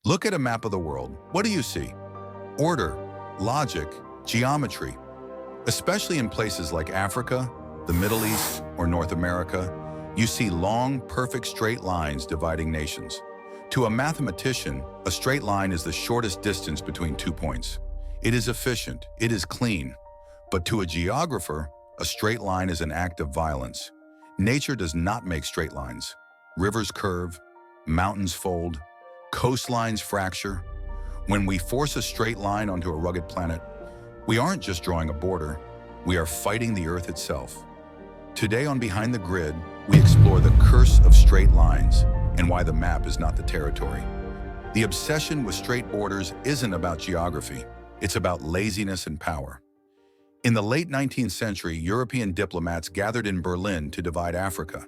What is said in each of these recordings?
Look at a map of the world. What do you see? Order, logic, geometry. Especially in places like Africa, the Middle East, or North America, you see long, perfect straight lines dividing nations. To a mathematician, a straight line is the shortest distance between 2 points. It is efficient, it is clean. But to a geographer, a straight line is an act of violence. Nature does not make straight lines. Rivers curve, mountains fold, coastlines fracture. When we force a straight line onto a rugged planet, we aren't just drawing a border, we are fighting the Earth itself. Today on Behind the Grid, we explore the curse of straight lines and why the map is not the territory. The obsession with straight borders isn't about geography, it's about laziness and power. In the late 19th century, European diplomats gathered in Berlin to divide Africa.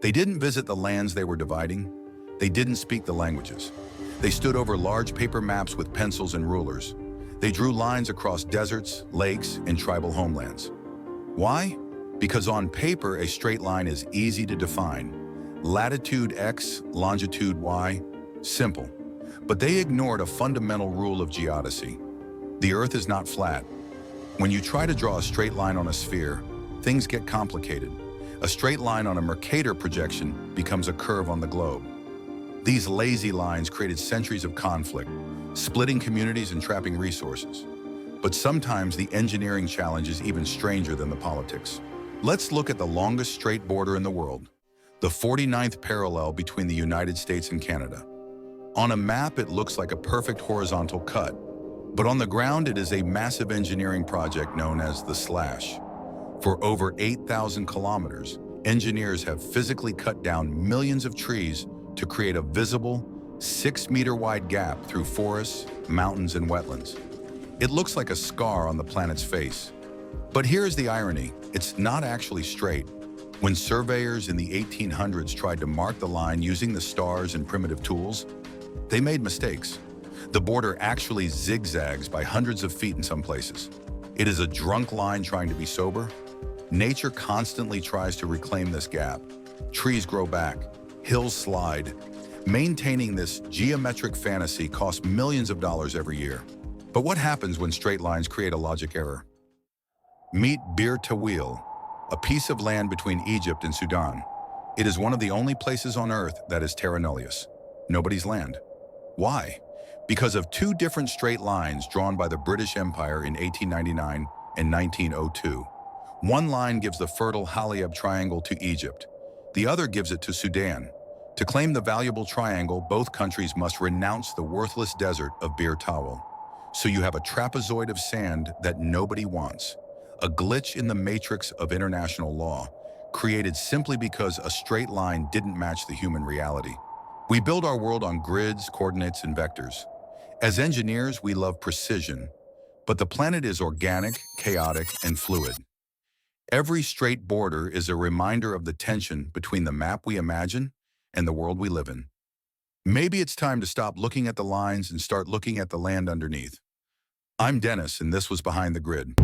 They didn't visit the lands they were dividing. They didn't speak the languages. They stood over large paper maps with pencils and rulers. They drew lines across deserts, lakes, and tribal homelands. Why? Because on paper, a straight line is easy to define. Latitude X, longitude Y, simple. But they ignored a fundamental rule of geodesy. The Earth is not flat. When you try to draw a straight line on a sphere, things get complicated. A straight line on a Mercator projection becomes a curve on the globe. These lazy lines created centuries of conflict, splitting communities and trapping resources. But sometimes the engineering challenge is even stranger than the politics. Let's look at the longest straight border in the world, the 49th parallel between the United States and Canada. On a map, it looks like a perfect horizontal cut, but on the ground, it is a massive engineering project known as the Slash. For over 8,000 kilometers, engineers have physically cut down millions of trees to create a visible, 6-meter-wide gap through forests, mountains, and wetlands. It looks like a scar on the planet's face. But here's the irony, it's not actually straight. When surveyors in the 1800s tried to mark the line using the stars and primitive tools, they made mistakes. The border actually zigzags by hundreds of feet in some places. It is a drunk line trying to be sober. Nature constantly tries to reclaim this gap. Trees grow back, hills slide. Maintaining this geometric fantasy costs millions of dollars every year. But what happens when straight lines create a logic error? Meet Bir Tawil, a piece of land between Egypt and Sudan. It is one of the only places on Earth that is terra nullius, nobody's land. Why? Because of two different straight lines drawn by the British Empire in 1899 and 1902. One line gives the fertile Haleb Triangle to Egypt. The other gives it to Sudan. To claim the valuable triangle, both countries must renounce the worthless desert of Bir Tawil. So you have a trapezoid of sand that nobody wants. A glitch in the matrix of international law, created simply because a straight line didn't match the human reality. We build our world on grids, coordinates, and vectors. As engineers, we love precision, but the planet is organic, chaotic, and fluid. Every straight border is a reminder of the tension between the map we imagine and the world we live in. Maybe it's time to stop looking at the lines and start looking at the land underneath. I'm Dennis, and this was Behind the Grid.